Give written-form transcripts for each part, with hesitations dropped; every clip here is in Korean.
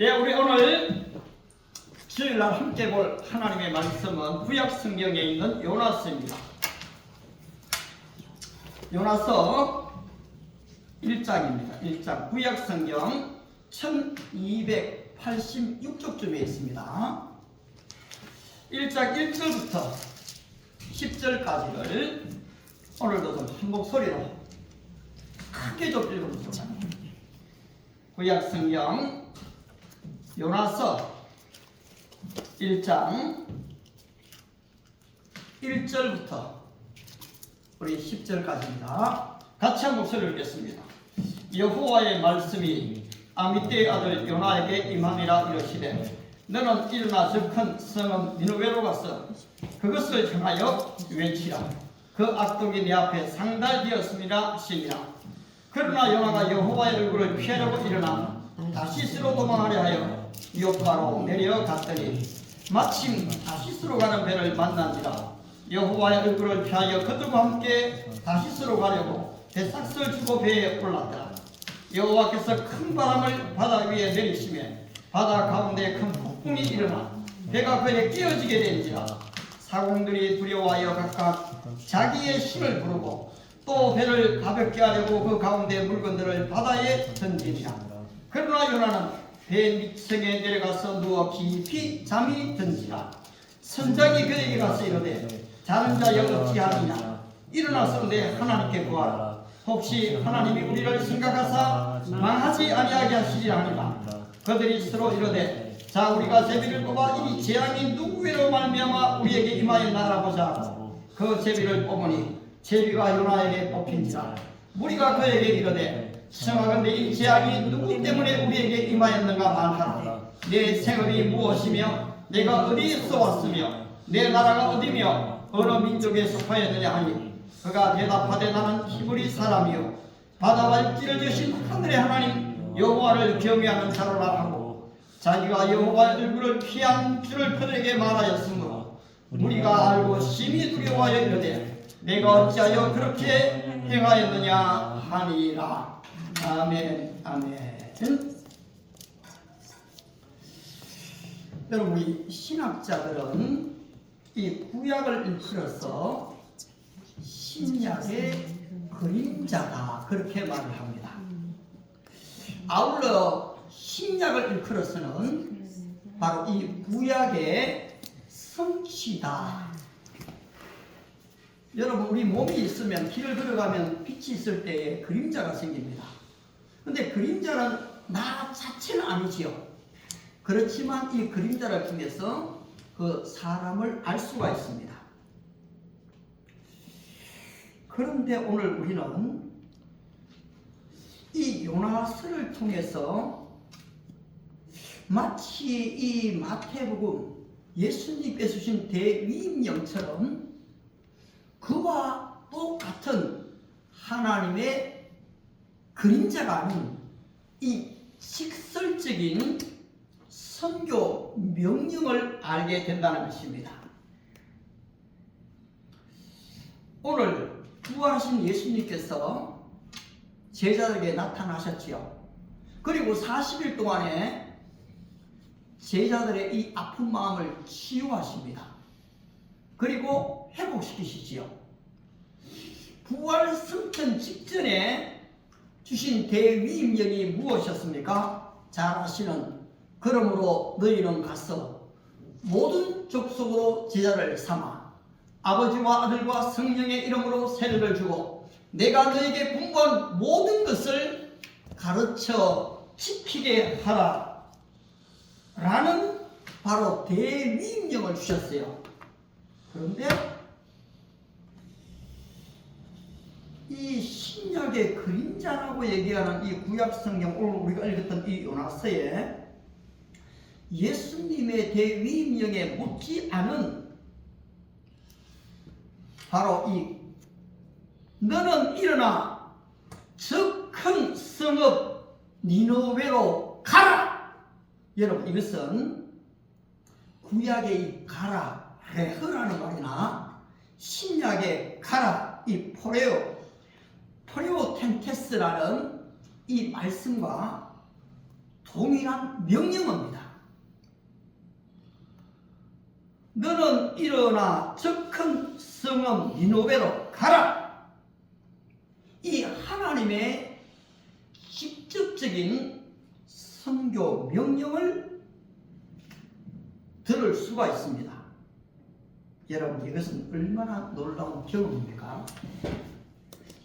예, 우리 오늘 주일날 함께 볼 하나님의 말씀은 구약 성경에 있는 요나서입니다. 요나서 1장입니다. 1장 구약 성경 1286쪽쯤에 있습니다. 1장 1절부터 10절까지를 오늘도 좀 한 목소리로 크게 좀 읽어보시죠. 구약 성경 요나서 1장 1절부터 우리 10절까지입니다. 같이 한 목소리를 읽겠습니다. 여호와의 말씀이 아미떼의 아들 요나에게 임함이라 이르시되 너는 일어나 저 큰 성읍 니느웨로 가서 그것을 향하여 외치라. 그 악독이 내 앞에 상달되었음이라 하시니라. 그러나 요나가 여호와의 얼굴을 피하려고 일어나 다시스로 도망하려 하여 요파로 내려갔더니 마침 다시스로 가는 배를 만난지라. 여호와의 얼굴을 피하여 그들과 함께 다시스로 가려고 배삭을 주고 배에 올랐더라. 여호와께서 큰 바람을 바다 위에 내리시며 바다 가운데 큰 폭풍이 일어나 배가 그에 끼어지게 된지라. 사공들이 두려워하여 각각 자기의 신을 부르고 또 배를 가볍게 하려고 그 가운데 물건들을 바다에 던지니라. 그러나 요나는 배 밑층에 내려가서 누워 깊이 잠이 든지라. 선장이 그에게 가서 이르되 자는 자여 어찌하느냐. 일어나서 내 하나님께 구하라. 혹시 하나님이 우리를 생각하사 망하지 아니하게 하시리라 하니라. 그들이 서로 이르되 자 우리가 제비를 뽑아 이 재앙이 누구로 말미암아 우리에게 임하였나 알아보자 하고 그 제비를 뽑으니 제비가 요나에게 뽑힌지라. 무리가 그에게 이르되 청하건대 이 재앙이 누구 때문에 우리에게 임하였는가 말하라. 내 생업이 무엇이며 내가 어디에서 왔으며 내 나라가 어디며 어느 민족에 속하였느냐 하니 그가 대답하되 나는 히브리 사람이요 바다와 길을 주신 하늘의 하나님 여호와를 경외하는 자로라 하고 자기가 여호와의 얼굴을 피한 줄을 그들에게 말하였으므로 우리가 알고 심히 두려워하여 이르되 내가 어찌하여 그렇게 행하였느냐 하니라. 아멘. 아멘. 여러분 우리 신학자들은 이 구약을 일컬어서 신약의 그림자다 그렇게 말을 합니다. 아울러 신약을 일컬어서는 바로 이 구약의 성취다. 여러분 우리 몸이 있으면 길을 걸어가면 빛이 있을 때에 그림자가 생깁니다. 근데 그림자는 나 자체는 아니지요. 그렇지만 이 그림자를 통해서 그 사람을 알 수가 있습니다. 그런데 오늘 우리는 이 요나서를 통해서 마치 이 마태복음 예수님께서 주신 대위임령처럼 그와 똑같은 하나님의 그림자가 아닌 이 직설적인 선교 명령을 알게 된다는 것입니다. 오늘 부활하신 예수님께서 제자들에게 나타나셨지요. 그리고 40일 동안에 제자들의 이 아픈 마음을 치유하십니다. 그리고 회복시키시지요. 부활 승천 직전에 주신 대위임령이 무엇이었습니까? 잘 아시는 그러므로 너희는 가서 모든 족속으로 제자를 삼아 아버지와 아들과 성령의 이름으로 세례를 주고 내가 너에게 분부한 모든 것을 가르쳐 지키게 하라 라는 바로 대위임령을 주셨어요. 그런데 이 신약의 그림자라고 얘기하는 이 구약 성경 오늘 우리가 읽었던 이 요나서에 예수님의 대위임령에 묻지 않은 바로 이 너는 일어나 저 큰 성읍 니느웨로 가라. 여러분 이것은 구약의 이 가라 레흐라는 말이나 신약의 가라 이 포레오텐테스라는 이 말씀과 동일한 명령어입니다. 너는 일어나 저 큰 성읍 니느웨로 가라. 이 하나님의 직접적인 선교 명령을 들을 수가 있습니다. 여러분, 이것은 얼마나 놀라운 경험입니까?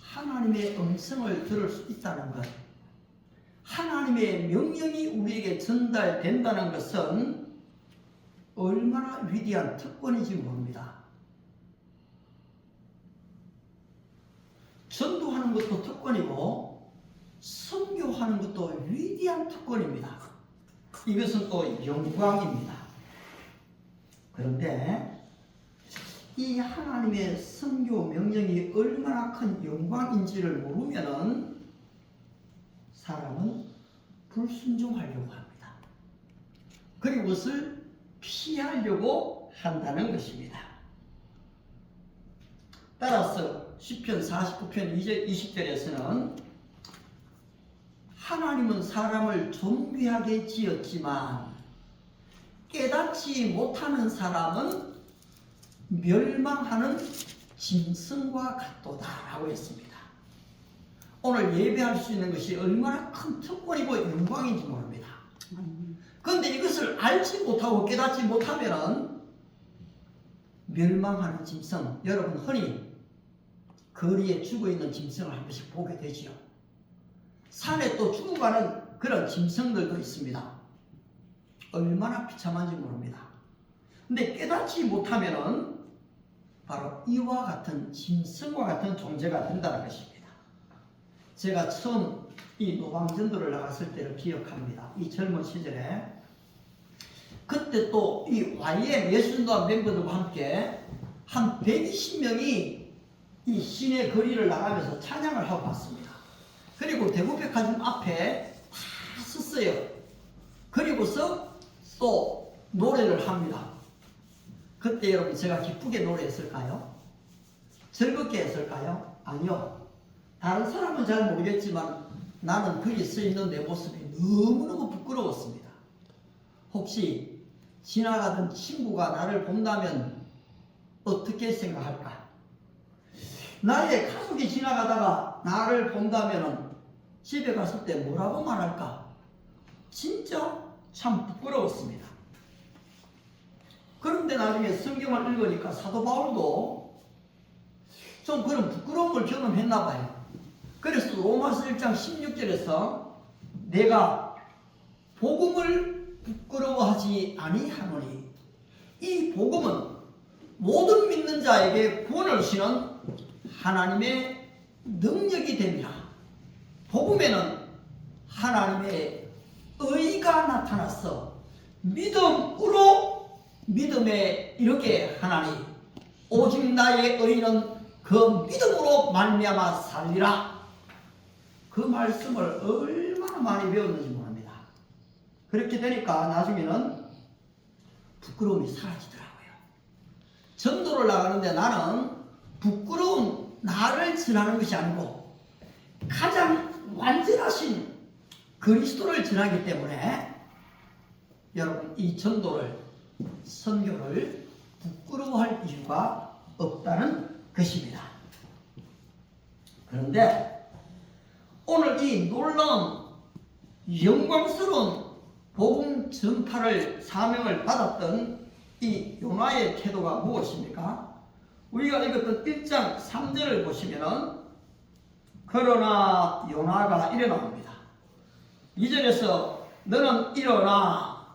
하나님의 음성을 들을 수 있다는 것, 하나님의 명령이 우리에게 전달된다는 것은 얼마나 위대한 특권인지 모릅니다. 전도하는 것도 특권이고 선교하는 것도 위대한 특권입니다. 이것은 또 영광입니다. 그런데 이 하나님의 선교 명령이 얼마나 큰 영광인지를 모르면은 사람은 불순종하려고 합니다. 그리고 그것을 피하려고 한다는 것입니다. 따라서 시편 49편 20절에서는 하나님은 사람을 존귀하게 지었지만 깨닫지 못하는 사람은 멸망하는 짐승과 같도다 라고 했습니다. 오늘 예배할 수 있는 것이 얼마나 큰 특권이고 영광인지 모릅니다. 그런데 이것을 알지 못하고 깨닫지 못하면 멸망하는 짐승, 여러분 흔히 거리에 죽어있는 짐승을 한 번씩 보게 되지요. 산에 또 죽어가는 그런 짐승들도 있습니다. 얼마나 비참한지 모릅니다. 근데 깨닫지 못하면은 바로 이와 같은 짐승과 같은 존재가 된다는 것입니다. 제가 처음 이 노방전도를 나갔을 때를 기억합니다. 이 젊은 시절에 그때 또 이 YM 예술인도와 멤버들과 함께 한 120명이 이 시내 거리를 나가면서 찬양을 하고 왔습니다. 그리고 대구백화점 앞에 다 섰어요. 그리고서 또 노래를 합니다. 그때 여러분 제가 기쁘게 노래했을까요? 즐겁게 했을까요? 아니요. 다른 사람은 잘 모르겠지만 나는 거기 서 있는 내 모습이 너무너무 부끄러웠습니다. 혹시 지나가던 친구가 나를 본다면 어떻게 생각할까? 나의 가족이 지나가다가 나를 본다면 집에 갔을 때 뭐라고 말할까? 진짜 참 부끄러웠습니다. 그런데 나중에 성경을 읽으니까 사도 바울도 좀 그런 부끄러움을 경험했나 봐요. 그래서 로마서 1장 16절에서 내가 복음을 부끄러워하지 아니하노니 이 복음은 모든 믿는 자에게 구원을 주시는 하나님의 능력이 됩니다. 복음에는 하나님의 의가 나타나서 믿음으로 믿음에 이렇게 하나니 오직 나의 의는 그 믿음으로 말미암아 살리라. 그 말씀을 얼마나 많이 배웠는지 모릅니다. 그렇게 되니까 나중에는 부끄러움이 사라지더라고요. 전도를 나가는데 나는 부끄러운 나를 전하는 것이 아니고 가장 완전하신 그리스도를 전하기 때문에 여러분 이 전도를 선교를 부끄러워할 이유가 없다는 것입니다. 그런데 오늘 이 놀라운 영광스러운 복음 전파를 사명을 받았던 이 요나의 태도가 무엇입니까? 우리가 읽었던 1장 3절을 보시면은 그러나 요나가 이래 나옵니다. 2절에서 너는 일어나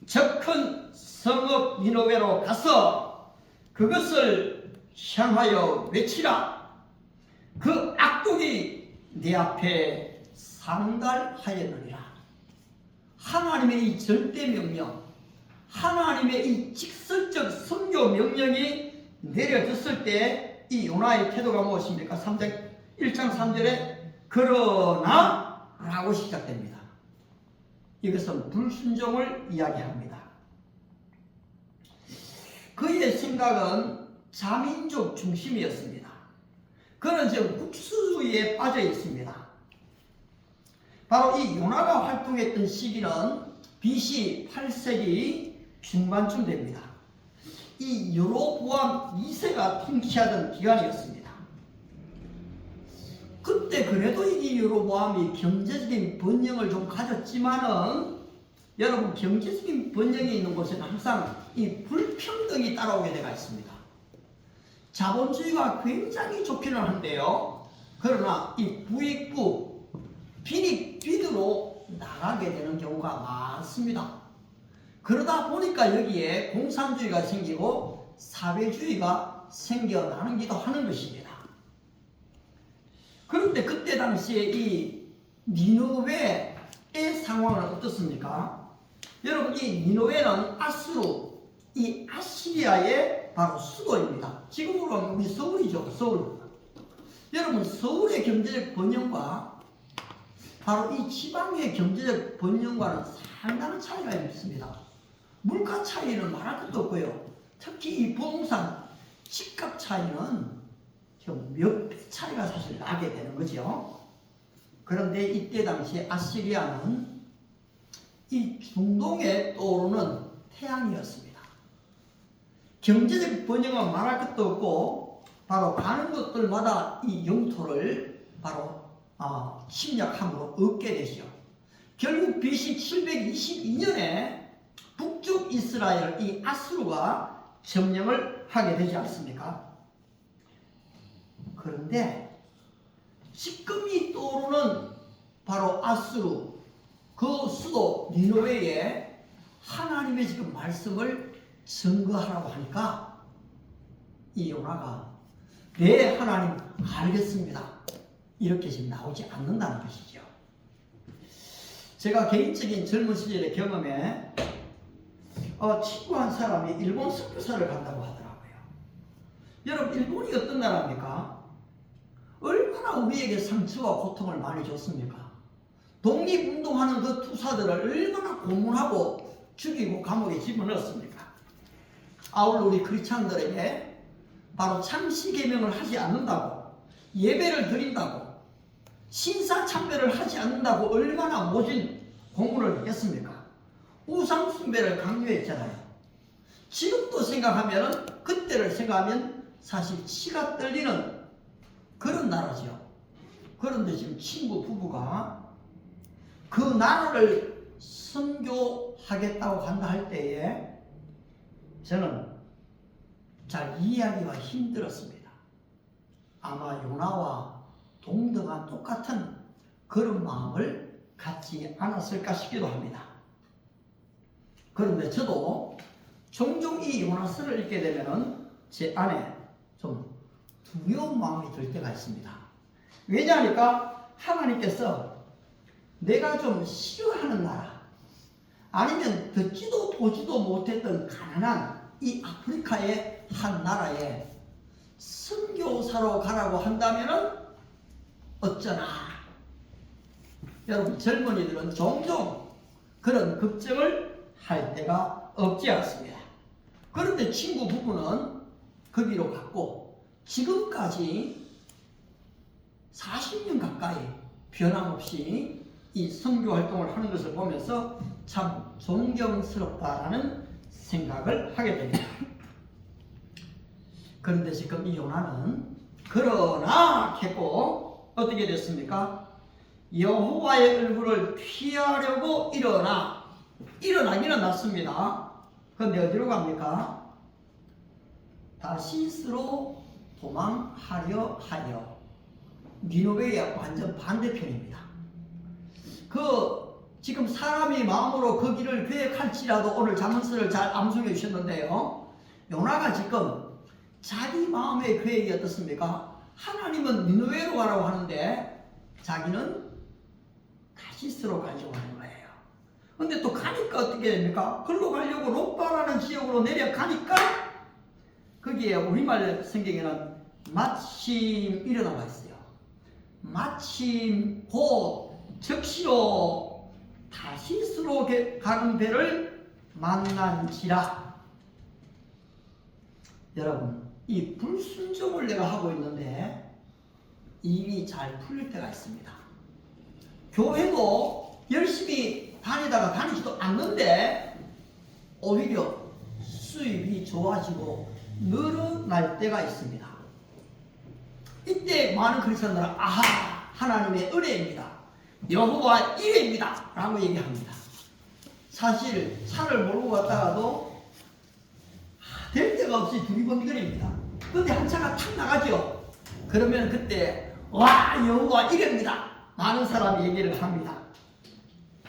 저 큰 성읍 니느웨로 가서 그것을 향하여 외치라. 그 악독이 네 앞에 상달하였느니라. 하나님의 이 절대 명령, 하나님의 이 직설적 선교 명령이 내려졌을 때 이 요나의 태도가 무엇입니까? 1장 3절에 그러나 라고 시작됩니다. 이것은 불순종을 이야기합니다. 그의 생각은 자민족 중심이었습니다. 그는 지금 국수주의에 빠져 있습니다. 바로 이 요나가 활동했던 시기는 BC 8세기 중반쯤 됩니다. 이 여로보암 2세가 통치하던 기간이었습니다. 그때 그래도 이 여로보암이 경제적인 번영을 좀 가졌지만은 여러분, 경제적인 번영이 있는 곳에는 항상 이 불평등이 따라오게 되어 있습니다. 자본주의가 굉장히 좋기는 한데요. 그러나 이 부익부, 빈익빈으로 나가게 되는 경우가 많습니다. 그러다 보니까 여기에 공산주의가 생기고 사회주의가 생겨나기도 하는 것입니다. 그런데 그때 당시에 이 니느웨의 상황은 어떻습니까? 여러분, 이 니느웨는 아수르, 이 아시리아의 바로 수도입니다. 지금으로는 우리 서울이죠. 서울. 여러분, 서울의 경제적 번영과 바로 이 지방의 경제적 번영과는 상당한 차이가 있습니다. 물가 차이는 말할 것도 없고요. 특히 이 부동산 집값 차이는 몇 배 차이가 사실 나게 되는 거죠. 그런데 이때 당시에 아시리아는 이 중동에 떠오르는 태양이었습니다. 경제적 번영은 말할 것도 없고 바로 가는 곳들마다 이 영토를 바로 침략함으로 얻게 되죠. 결국 BC 722년에 북쪽 이스라엘 이 아수르가 점령을 하게 되지 않습니까? 그런데 지금이 떠오르는 바로 아수르 그 수도 니느웨에 하나님의 지금 말씀을 증거하라고 하니까 이 요나가 네 하나님 알겠습니다 이렇게 지금 나오지 않는다는 것이죠. 제가 개인적인 젊은 시절의 경험에 친구 한 사람이 일본 선교사를 간다고 하더라고요. 여러분, 일본이 어떤 나라입니까? 얼마나 우리에게 상처와 고통을 많이 줬습니까? 독립운동하는 그 투사들을 얼마나 고문하고 죽이고 감옥에 집어넣었습니까? 아울러 우리 크리스찬들에게 바로 창시개명을 하지 않는다고, 예배를 드린다고, 신사참배를 하지 않는다고 얼마나 모진 고문을 했습니까? 우상숭배를 강요했잖아요. 지금도 생각하면, 그때를 생각하면 사실 치가 떨리는 그런 나라죠. 그런데 지금 친구 부부가 그 나라를 선교하겠다고 간다 할 때에 저는 잘 이해하기가 힘들었습니다. 아마 요나와 동등한 똑같은 그런 마음을 갖지 않았을까 싶기도 합니다. 그런데 저도 종종 이 요나서를 읽게 되면 제 안에 좀 두려운 마음이 들 때가 있습니다. 왜냐하니까 하나님께서 내가 좀 싫어하는 나라, 아니면 듣지도 보지도 못했던 가난한 이 아프리카의 한 나라에 선교사로 가라고 한다면은 어쩌나. 여러분, 젊은이들은 종종 그런 걱정을 할 때가 없지 않습니다. 그런데 친구 부부는 거기로 갔고 지금까지 40년 가까이 변함없이 이 선교 활동을 하는 것을 보면서 참 존경스럽다라는 생각을 하게 됩니다. 그런데 지금 이 요나는 그러나 했고 어떻게 됐습니까? 여호와의 얼굴을 피하려고 일어나기는 났습니다. 그런데 어디로 갑니까? 다시스로 도망하려 하여. 니느웨의 완전 반대편입니다. 지금 사람이 마음으로 그 길을 계획할지라도 오늘 잠언서를 잘 암송해 주셨는데요. 요나가 지금 자기 마음의 계획이 어떻습니까? 하나님은 니느웨로 가라고 하는데 자기는 다시스로 가려고 하는 거예요. 근데 또 가니까 어떻게 됩니까? 글로 가려고 롯바라는 지역으로 내려가니까 거기에 우리말 성경에는 마침 일어나가 있어요. 마침 곧 즉시로 다시스로 가는 배를 만난지라. 여러분, 이 불순종을 내가 하고 있는데 일이 잘 풀릴 때가 있습니다. 교회도 열심히 다니다가 다니지도 않는데 오히려 수입이 좋아지고 늘어날 때가 있습니다. 이때 많은 크리스천들은 아하, 하나님의 은혜입니다, 여호와 이레입니다 라고 얘기합니다. 사실 산을 몰고 갔다가도 될 데가 없이 두리번거립니다. 근데 한 차가 탁 나가죠. 그러면 그때 와, 여호와 이레입니다 많은 사람이 얘기를 합니다.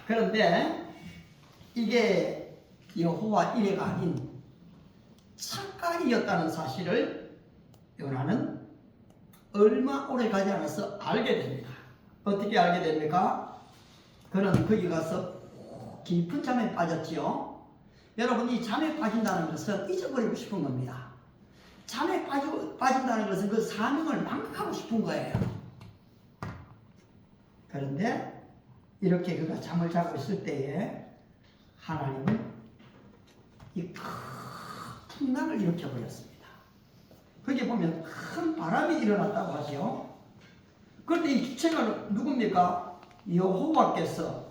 그런데 이게 여호와 이레가 아닌 착각이었다는 사실을 요나는 얼마 오래 가지 않아서 알게 됩니다. 어떻게 알게 됩니까? 그는 거기 가서 깊은 잠에 빠졌지요. 여러분, 이 잠에 빠진다는 것은 잊어버리고 싶은 겁니다. 잠에 빠진다는 것은 그 사명을 망각하고 싶은 거예요. 그런데 이렇게 그가 잠을 자고 있을 때에 하나님은 이 큰 풍랑을 일으켜버렸습니다. 거기에 보면 큰 바람이 일어났다고 하죠. 그런데 이 주체가 누굽니까? 여호와께서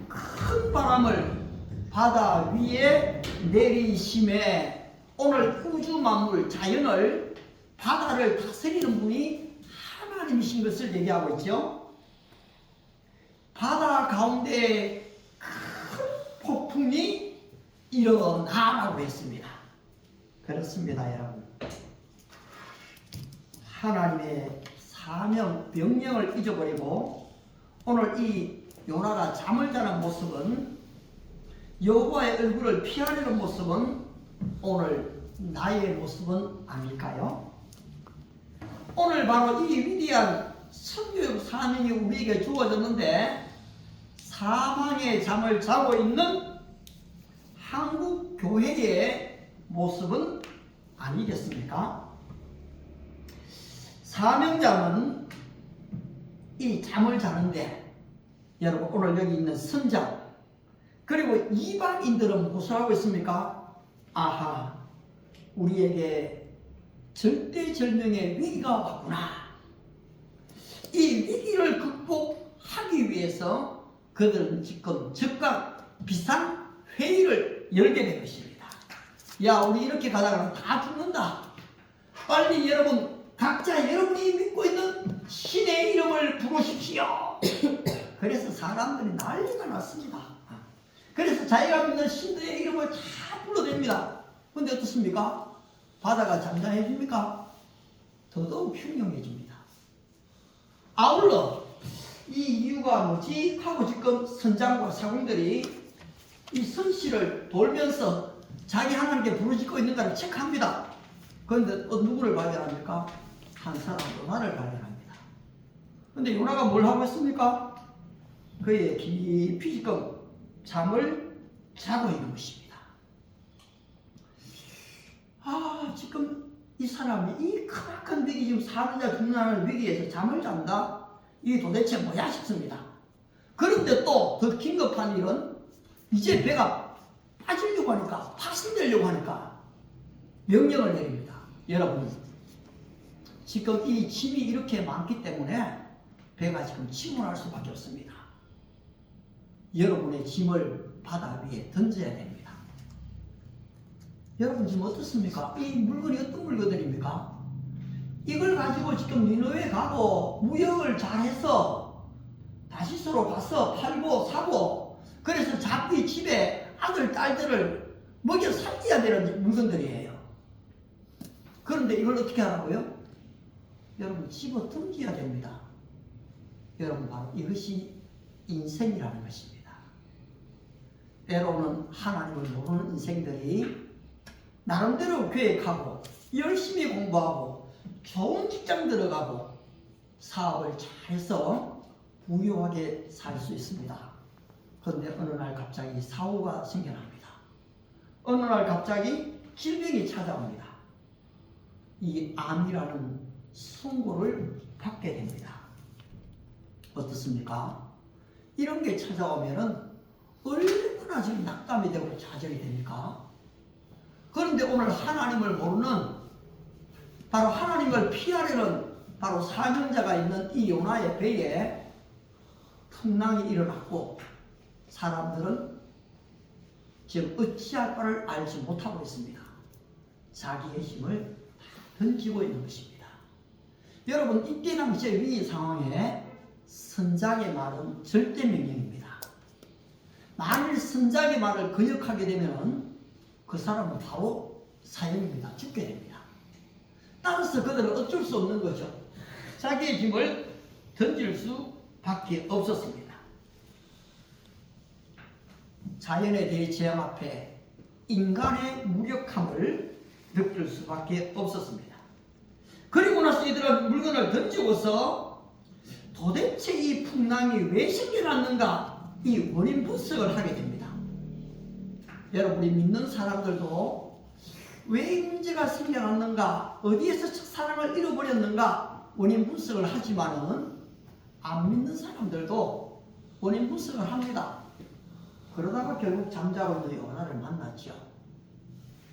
큰 바람을 바다 위에 내리심에 오늘 우주 만물 자연을, 바다를 다스리는 분이 하나님이신 것을 얘기하고 있죠. 바다 가운데 큰 폭풍이 일어나라고 했습니다. 그렇습니다, 여러분. 하나님의 사명, 명령을 잊어버리고 오늘 이 요나가 잠을 자는 모습은, 여호와의 얼굴을 피하려는 모습은 오늘 나의 모습은 아닐까요? 오늘 바로 이 위대한 선교육 사명이 우리에게 주어졌는데 사망의 잠을 자고 있는 한국 교회의 모습은 아니겠습니까? 사명자는 이 잠을 자는데, 여러분 오늘 여기 있는 선장 그리고 이방인들은 무엇을 하고 있습니까? 아하, 우리에게 절대절명의 위기가 왔구나. 이 위기를 극복하기 위해서 그들은 지금 즉각 비상회의를 열게 된 것입니다. 야, 우리 이렇게 가다가 다 죽는다. 빨리 여러분 각자 여러분이 믿고 있는 신의 이름을 부르십시오. 그래서 사람들이 난리가 났습니다. 그래서 자기가 믿는 신들의 이름을 다 불러댑니다. 근데 어떻습니까? 바다가 잠잠해집니까? 더더욱 흉흉해집니다. 아울러 이 이유가 뭐지? 하고 지금 선장과 사공들이 이 선씨를 돌면서 자기 하나님께 부르짖고 있는가를 체크합니다. 그런데 누구를 발견합니까? 한 사람 요나를 발견합니다. 근데 요나가 뭘 하고 있습니까? 그의 깊이 지금 잠을 자고 있는 것입니다. 아, 지금 이 사람이 이 크나큰 위기, 지금 사느냐 죽느냐는 위기에서 잠을 잔다? 이게 도대체 뭐야 싶습니다. 그런데 또 더 긴급한 일은 이제 배가 빠지려고 하니까, 파손되려고 하니까 명령을 내립니다. 여러분, 지금 이 짐이 이렇게 많기 때문에 배가 지금 침몰할 수밖에 없습니다. 여러분의 짐을 바다 위에 던져야 됩니다. 여러분 지금 어떻습니까? 이 물건이 어떤 물건들입니까? 이걸 가지고 지금 니느웨 가고 무역을 잘해서 다시스로 가서 팔고 사고, 그래서 자기 집에 아들 딸들을 먹여 살려야 되는 물건들이에요. 그런데 이걸 어떻게 하라고요? 여러분 집어 던져야 됩니다. 여러분 바로 이것이 인생이라는 것입니다. 때로는 하나님을 모르는 인생들이 나름대로 계획하고 열심히 공부하고 좋은 직장 들어가고 사업을 잘해서 부유하게 살 수 있습니다. 그런데 어느 날 갑자기 사고가 생겨납니다. 어느 날 갑자기 질병이 찾아옵니다. 이 암이라는 선고를 받게 됩니다. 어떻습니까? 이런 게 찾아오면은 얼마나 지금 낙담이 되고 좌절이 됩니까? 그런데 오늘 하나님을 모르는, 바로 하나님을 피하려는 바로 사명자가 있는 이 요나의 배에 풍랑이 일어났고 사람들은 지금 어찌할 바를 알지 못하고 있습니다. 자기의 힘을 던지고 있는 것입니다. 여러분, 이때 당시의 위기 상황에 선장의 말은 절대 명령입니다. 만일 선장의 말을 거역하게 되면 그 사람은 바로 사형입니다. 죽게 됩니다. 따라서 그들은 어쩔 수 없는 거죠. 자기의 힘을 던질 수밖에 없었습니다. 자연에 대해 재앙 앞에 인간의 무력함을 느낄 수밖에 없었습니다. 그리고 나서 이들은 물건을 던지고서 도대체 이 풍랑이 왜 생겨났는가, 이 원인 분석을 하게 됩니다. 여러분이 믿는 사람들도 왜 이 문제가 생겨났는가, 어디에서 사랑을 잃어버렸는가 원인 분석을 하지만은 안 믿는 사람들도 원인 분석을 합니다. 그러다가 결국 잠자고 있는 요나를 만났죠.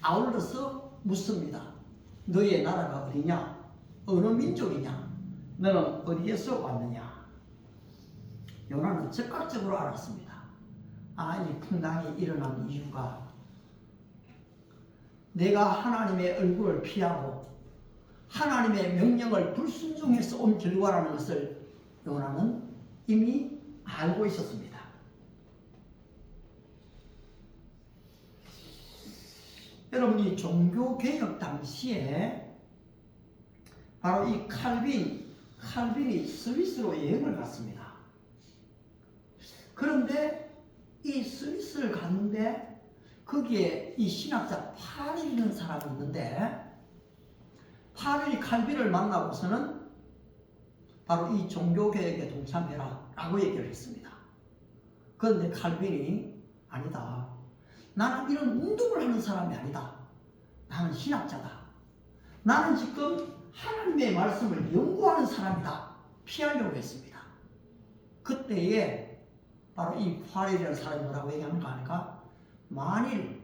아울러서 묻습니다. 너의 나라가 어디냐? 어느 민족이냐? 너는 어디에서 왔느냐? 요나는 즉각적으로 알았습니다. 이 풍랑이 일어난 이유가 내가 하나님의 얼굴을 피하고 하나님의 명령을 불순종해서 온 결과라는 것을 요나는 이미 알고 있었습니다. 여러분, 이 종교개혁 당시에 바로 이 칼빈이 스위스로 여행을 갔습니다. 그런데 이 스위스를 갔는데 거기에 이 신학자 파리라는 사람이 있는데, 파리 칼빈을 만나고서는 바로 이 종교개혁에 동참해라 라고 얘기를 했습니다. 그런데 칼빈이 아니다, 나는 이런 운동을 하는 사람이 아니다, 나는 신학자다, 나는 지금 하나님의 말씀을 연구하는 사람이다, 피하려고 했습니다. 그때에 바로 이 파리라는 사람이 뭐라고 얘기하는가 하니까, 만일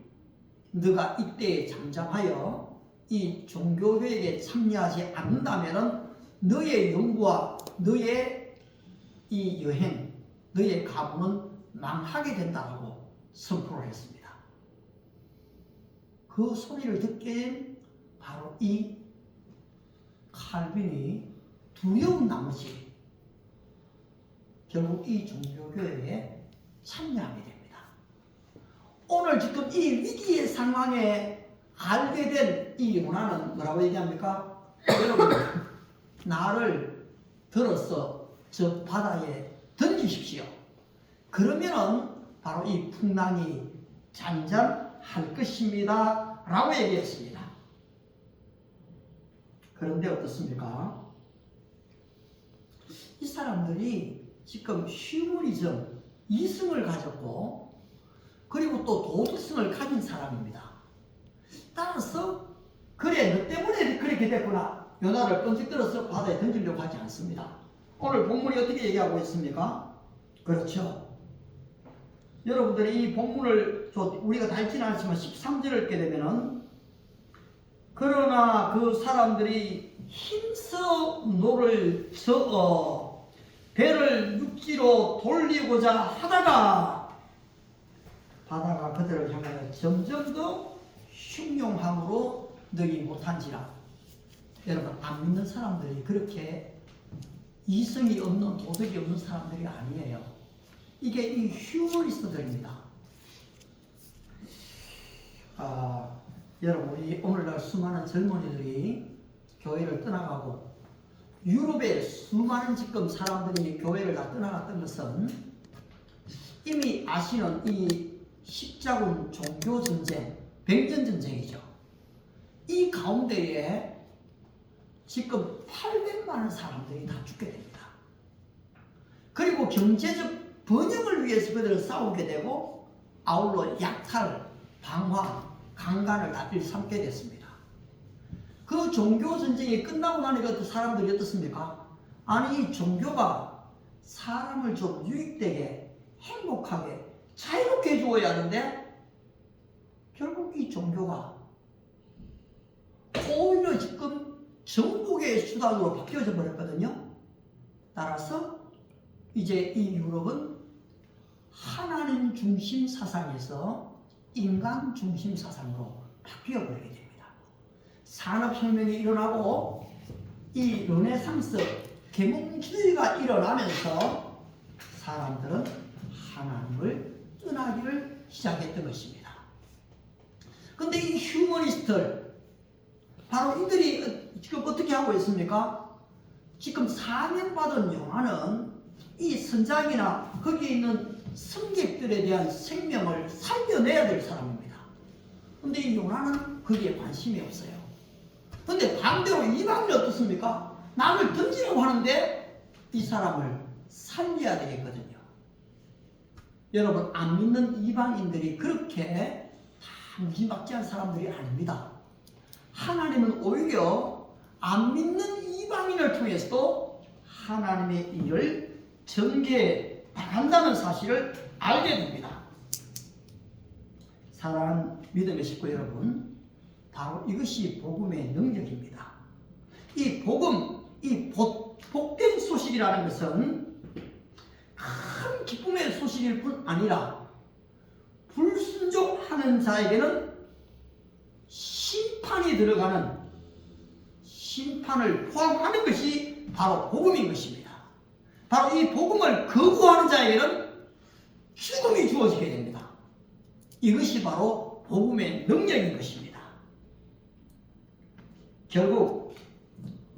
너가 이때에 잠잠하여 이 종교개혁에 참여하지 않는다면 너의 연구와 너의 이 여행, 너의 가문은 망하게 된다고 선포를 했습니다. 그 소리를 듣기엔 바로 이 칼빈이 두려운 나머지 결국 이 종교개혁에 참여하게 됩니다. 오늘 지금 이 위기의 상황에 알게 된 이 요나는 뭐라고 얘기합니까? 여러분, 나를 들어서 저 바다에 던지십시오. 그러면은 바로 이 풍랑이 잔잔할 것입니다 라고 얘기했습니다. 그런데 어떻습니까? 이 사람들이 지금 휴머니즘, 이성을 가졌고 그리고 또 도덕성을 가진 사람입니다. 따라서 그래, 너 때문에 그렇게 됐구나, 요나를 뻔쩍 들어서 바다에 던지려고 하지 않습니다. 오늘 본문이 어떻게 얘기하고 있습니까? 그렇죠. 여러분들이 이 본문을 우리가 다 읽지는 않지만 13절을 읽게 되면은, 그러나 그 사람들이 힘써 노를 저어 배를 육지로 돌리고자 하다가 바다가 그들을 향하여 점점 더 흉용함으로 너희 못한지라. 여러분, 안 믿는 사람들이 그렇게 이성이 없는, 도덕이 없는 사람들이 아니에요. 이게 이 휴머니스트들입니다. 여러분, 우리 오늘날 수많은 젊은이들이 교회를 떠나가고 유럽의 수많은 지금 사람들이 교회를 다 떠나갔던 것은 이미 아시는 이 십자군 종교전쟁, 백년전쟁이죠. 이 가운데에 지금 800만의 사람들이 다 죽게 됩니다. 그리고 경제적 번영을 위해서 그들은 싸우게 되고 아울러 약탈, 방화, 강간을 다 일삼게 됐습니다. 그 종교전쟁이 끝나고 나니까 그 사람들이 어떻습니까? 아니, 이 종교가 사람을 좀 유익되게, 행복하게, 자유롭게 해주어야 하는데 결국 이 종교가 오히려 지금 정복의 수단으로 바뀌어져 버렸거든요. 따라서 이제 이 유럽은 하나님 중심 사상에서 인간 중심 사상으로 바뀌어버리게 됩니다. 산업혁명이 일어나고 이 르네상스 계몽주의가 일어나면서 사람들은 하나님을 떠나기를 시작했던 것입니다. 그런데 이 휴머니스트들, 바로 이들이 지금 어떻게 하고 있습니까? 지금 사명받은 요나는 이 선장이나 거기에 있는 승객들에 대한 생명을 살려내야 될 사람입니다. 그런데 이 요나는 거기에 관심이 없어요. 그런데 반대로 이방인은 어떻습니까? 남을 던지려고 하는데 이 사람을 살려야 되겠거든요. 여러분, 안 믿는 이방인들이 그렇게 다 무지막지한 사람들이 아닙니다. 하나님은 오히려 안 믿는 이방인을 통해서도 하나님의 일을 전개한다는 사실을 알게 됩니다. 사랑하는 믿음의 식구 여러분, 바로 이것이 복음의 능력입니다. 이 복음, 이 복된 소식이라는 것은 큰 기쁨의 소식일 뿐 아니라 불순종하는 자에게는 심판이 들어가는, 심판을 포함하는 것이 바로 복음인 것입니다. 바로 이 복음을 거부하는 자에게는 죽음이 주어지게 됩니다. 이것이 바로 복음의 능력인 것입니다. 결국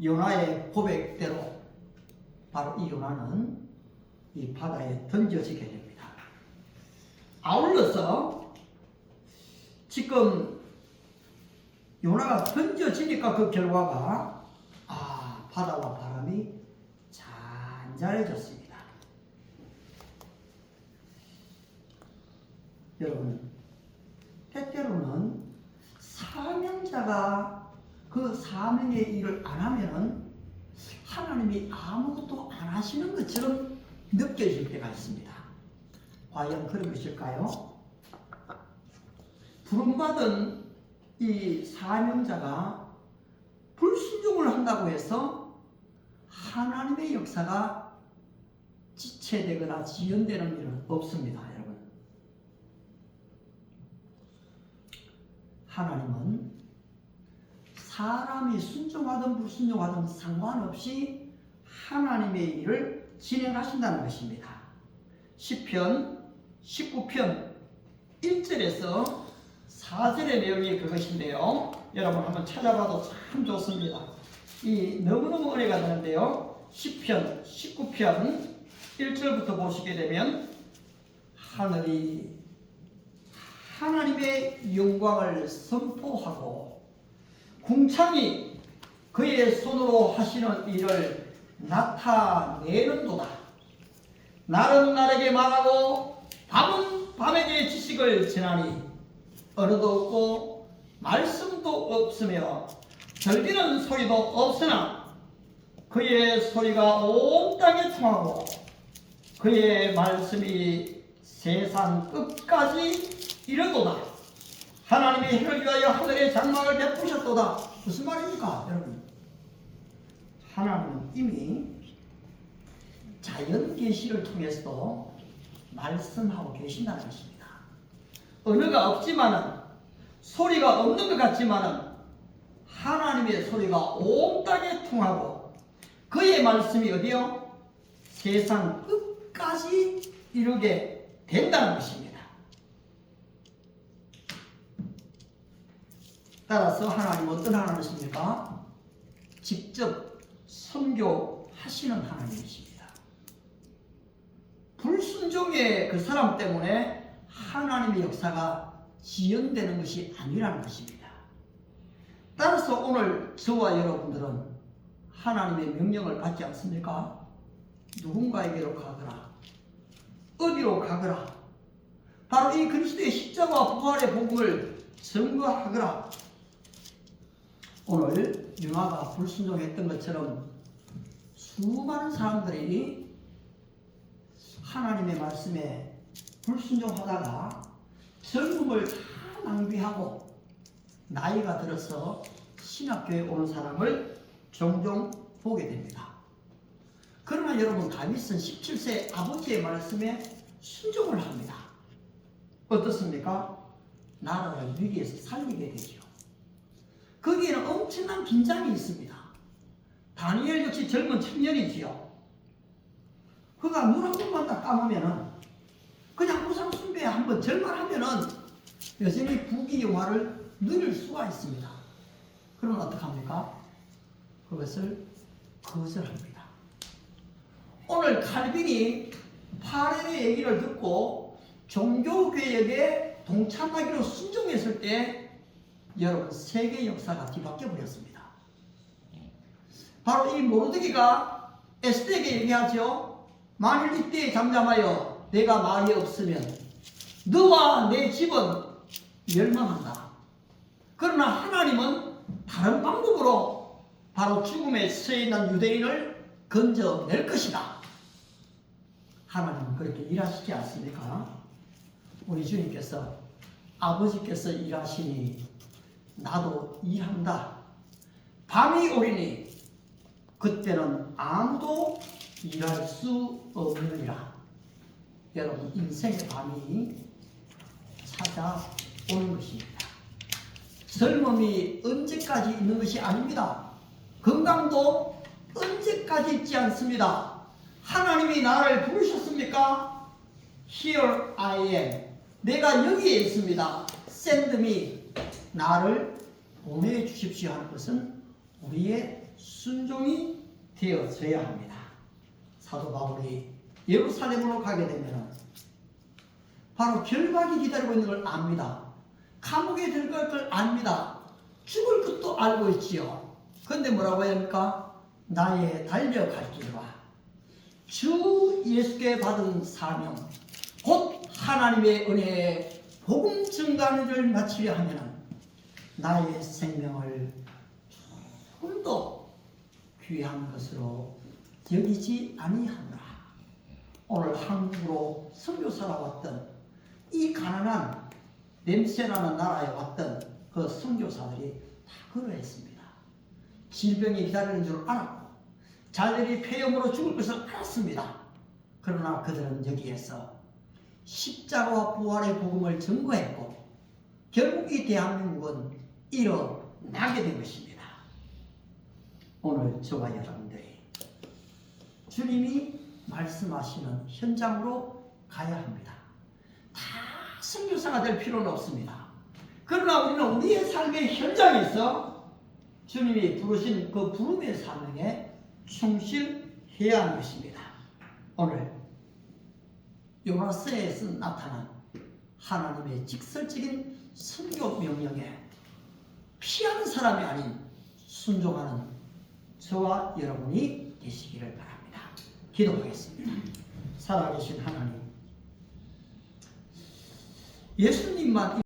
요나의 고백대로 바로 이 요나는 이 바다에 던져지게 됩니다. 아울러서 지금 요나가 던져지니까 그 결과가 바다와 바람이 잔잔해졌습니다. 여러분, 때때로는 사명자가 그 사명의 일을 안 하면은 하나님이 아무것도 안 하시는 것처럼 느껴질 때가 있습니다. 과연 그런 것일까요? 부름받은 이 사명자가 불순종을 한다고 해서 하나님의 역사가 지체되거나 지연되는 일은 없습니다, 여러분. 하나님은 사람이 순종하든 불순종하든 상관없이 하나님의 일을 진행하신다는 것입니다. 시편 19편 1절에서 4절의 내용이 그것인데요. 여러분 한번 찾아봐도 참 좋습니다. 이 너무너무 은혜가 되는데요. 시편 19편 1절부터 보시게 되면 하늘이 하나님의 영광을 선포하고 궁창이 그의 손으로 하시는 일을 나타내는도다. 날은 날에게 말하고 밤은 밤에게 지식을 전하니 언어도 없고 말씀도 없으며 들리는 소리도 없으나 그의 소리가 온 땅에 통하고 그의 말씀이 세상 끝까지 이르도다. 하나님이 해를 위하여 하늘의 장막을 베푸셨도다. 무슨 말입니까, 여러분? 하나님은 이미 자연 계시를 통해서도 말씀하고 계신다는 것입니다. 언어가 없지만은, 소리가 없는 것 같지만은 하나님의 소리가 온 땅에 통하고 그의 말씀이 어디요? 세상 끝까지 이루게 된다는 것입니다. 따라서 하나님은 어떤 하나님이십니까? 직접 선교하시는 하나님이십니다. 불순종의 그 사람 때문에 하나님의 역사가 지연되는 것이 아니라는 것입니다. 따라서 오늘 저와 여러분들은 하나님의 명령을 받지 않습니까? 누군가에게로 가거라. 어디로 가거라. 바로 이 그리스도의 십자가와 부활의 복음을 증거하거라. 오늘 요나가 불순종했던 것처럼 수많은 사람들이 하나님의 말씀에 불순종하다가 젊음을 다 낭비하고 나이가 들어서 신학교에 오는 사람을 종종 보게 됩니다. 그 그러나 여러분, 다윗은 17세 아버지의 말씀에 순종을 합니다. 어떻습니까? 나라를 위기에서 살리게 되죠. 거기에는 엄청난 긴장이 있습니다. 다니엘 역시 젊은 청년이지요. 그가 눈 한 번만 딱 감으면은, 그냥 우상 숭배에 한번 절만하면은 여전히 부귀영화를 누릴 수가 있습니다. 그러면 어떡합니까? 그것을 거절합니다. 오늘 칼빈이 파렐의 얘기를 듣고 종교개혁에 동참하기로 순종했을 때 여러분, 세계 역사가 뒤바뀌어 버렸습니다. 바로 이 모르드게가 에스더에게 얘기하죠. 만일 이때에 잠잠하여 내가 말이 없으면 너와 내 집은 멸망한다. 그러나 하나님은 다른 방법으로 바로 죽음에 처해 있는 유대인을 건져낼 것이다. 하나님은 그렇게 일하시지 않습니까? 우리 주님께서, 아버지께서 일하시니 나도 일한다. 밤이 오리니 그때는 아무도 일할 수 없느니라. 여러분, 인생의 밤이 찾아오는 것입니다. 젊음이 언제까지 있는 것이 아닙니다. 건강도 언제까지 있지 않습니다. 하나님이 나를 부르셨습니까? Here I am. 내가 여기에 있습니다. Send me. 나를 보내주십시오 하는 것은 우리의 순종이 되어져야 합니다. 사도 바울이 예루살렘으로 가게 되면 바로 결박이 기다리고 있는 걸 압니다. 감옥에 들어갈 걸 압니다. 죽을 것도 알고 있지요. 그런데 뭐라고 해야 합니까? 나의 달려갈 길과 주 예수께 받은 사명, 곧 하나님의 은혜에 복음 증거하는 일을 마치려 하면 나의 생명을 조금 더 귀한 것으로 여기지 아니하노라. 오늘 한국으로 선교사가 왔던 이 가난한 냄새나는 나라에 왔던 그 선교사들이 다 그러했습니다. 질병이 기다리는 줄 알았고 자녀들이 폐렴으로 죽을 것을 알았습니다. 그러나 그들은 여기에서 십자가와 부활의 복음을 증거했고 결국 이 대한민국은 일어나게 된 것입니다. 오늘 저와 여러분들이 주님이 말씀하시는 현장으로 가야 합니다. 다 선교사가 될 필요는 없습니다. 그러나 우리는 우리의 삶의 현장에서 주님이 부르신 그 부름의 사명에 충실해야 하는 것입니다. 오늘 요나서에서 나타난 하나님의 직설적인 선교 명령에 피하는 사람이 아닌 순종하는 저와 여러분이 되시기를 바랍니다. 기도하겠습니다. 살아계신 하나님, 예수님만